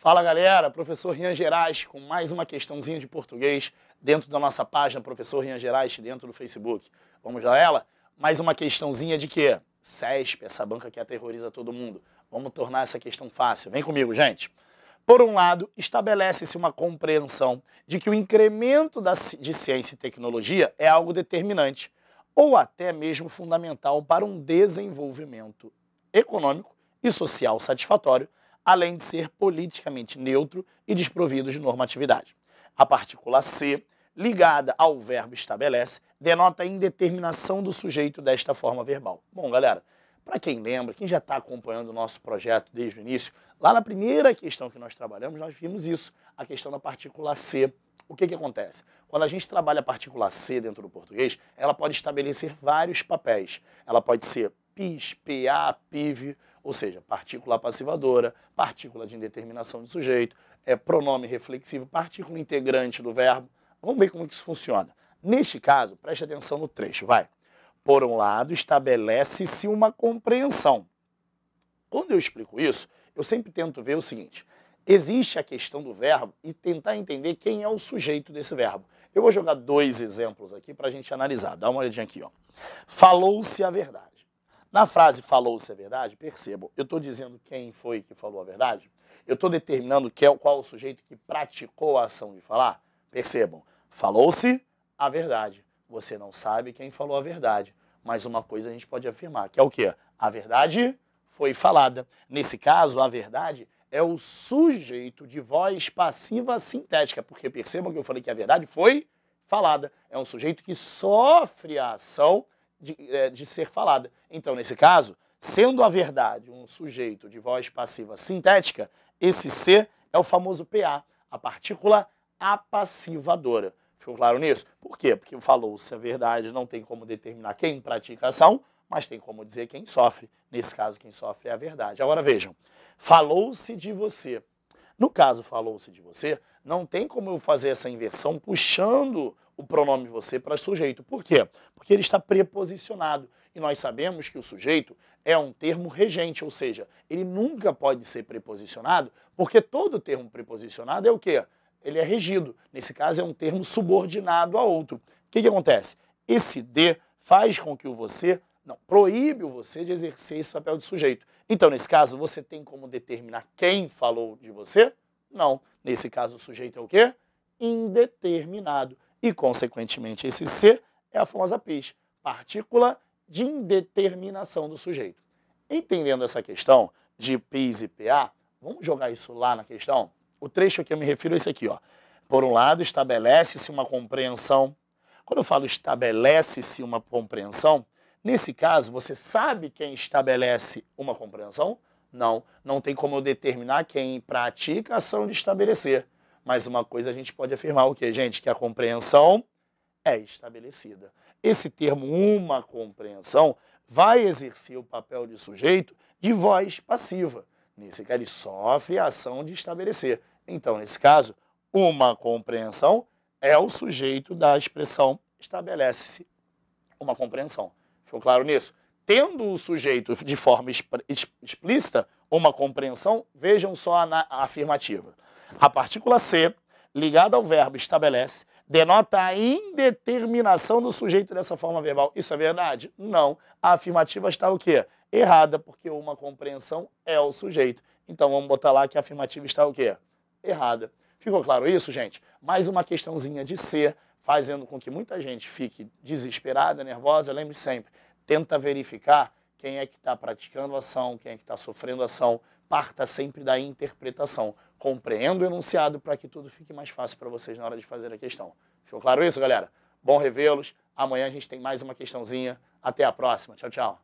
Fala galera, professor Rian Gerais com mais uma questãozinha de português dentro da nossa página Professor Rian Gerais dentro do Facebook. Vamos a ela? Mais uma questãozinha de quê? CESP, essa banca que aterroriza todo mundo. Vamos tornar essa questão fácil. Vem comigo, gente. Por um lado, estabelece-se uma compreensão de que o incremento de ciência e tecnologia é algo determinante ou até mesmo fundamental para um desenvolvimento econômico e social satisfatório, além de ser politicamente neutro e desprovido de normatividade. A partícula C, ligada ao verbo estabelece, denota a indeterminação do sujeito desta forma verbal. Bom, galera, para quem lembra, quem já está acompanhando o nosso projeto desde o início, lá na primeira questão que nós trabalhamos, nós vimos isso, a questão da partícula C. O que acontece? Quando a gente trabalha a partícula C dentro do português, ela pode estabelecer vários papéis. Ela pode ser PIS, PA, PIV, ou seja, partícula passivadora, partícula de indeterminação de sujeito, pronome reflexivo, partícula integrante do verbo. Vamos ver como que isso funciona. Neste caso, preste atenção no trecho, vai. Por um lado, estabelece-se uma compreensão. Quando eu explico isso, eu sempre tento ver o seguinte. Existe a questão do verbo e tentar entender quem é o sujeito desse verbo. Eu vou jogar dois exemplos aqui para a gente analisar. Dá uma olhadinha aqui, ó. Falou-se a verdade. Na frase falou-se a verdade, percebam, eu estou dizendo quem foi que falou a verdade? Eu estou determinando qual o sujeito que praticou a ação de falar? Percebam, falou-se a verdade. Você não sabe quem falou a verdade, mas uma coisa a gente pode afirmar, que é o quê? A verdade foi falada. Nesse caso, a verdade é o sujeito de voz passiva sintética, porque percebam que eu falei que a verdade foi falada. É um sujeito que sofre a ação de ser falada. Então, nesse caso, sendo a verdade um sujeito de voz passiva sintética, esse C é o famoso PA, a partícula apassivadora. Ficou claro nisso? Por quê? Porque falou-se a verdade, não tem como determinar quem pratica a ação, mas tem como dizer quem sofre. Nesse caso, quem sofre é a verdade. Agora vejam, falou-se de você. No caso, falou-se de você, não tem como eu fazer essa inversão puxando o pronome você para sujeito. Por quê? Porque ele está preposicionado. E nós sabemos que o sujeito é um termo regente, ou seja, ele nunca pode ser preposicionado, porque todo termo preposicionado é o quê? Ele é regido. Nesse caso, é um termo subordinado a outro. O que acontece? Esse de faz com que o você, proíbe o você de exercer esse papel de sujeito. Então, nesse caso, você tem como determinar quem falou de você? Não. Nesse caso, o sujeito é o quê? Indeterminado. E, consequentemente, esse C é a famosa PIS, partícula de indeterminação do sujeito. Entendendo essa questão de PIS e PA, vamos jogar isso lá na questão? O trecho que eu me refiro é esse aqui, ó. Por um lado, estabelece-se uma compreensão. Quando eu falo estabelece-se uma compreensão, nesse caso, você sabe quem estabelece uma compreensão? Não, não tem como eu determinar quem pratica a ação de estabelecer. Mas uma coisa a gente pode afirmar o quê, gente? Que a compreensão é estabelecida. Esse termo, uma compreensão, vai exercer o papel de sujeito de voz passiva. Nesse caso, ele sofre a ação de estabelecer. Então, nesse caso, uma compreensão é o sujeito da expressão estabelece-se uma compreensão. Ficou claro nisso? Tendo o sujeito de forma explícita uma compreensão, vejam só a afirmativa. A partícula C, ligada ao verbo estabelece, denota a indeterminação do sujeito dessa forma verbal. Isso é verdade? Não. A afirmativa está o quê? Errada, porque uma compreensão é o sujeito. Então vamos botar lá que a afirmativa está o quê? Errada. Ficou claro isso, gente? Mais uma questãozinha de C, fazendo com que muita gente fique desesperada, nervosa. Lembre sempre, tenta verificar quem é que está praticando a ação, quem é que está sofrendo a ação. Parta sempre da interpretação. Compreenda o enunciado para que tudo fique mais fácil para vocês na hora de fazer a questão. Ficou claro isso, galera? Bom revê-los. Amanhã a gente tem mais uma questãozinha. Até a próxima. Tchau, tchau.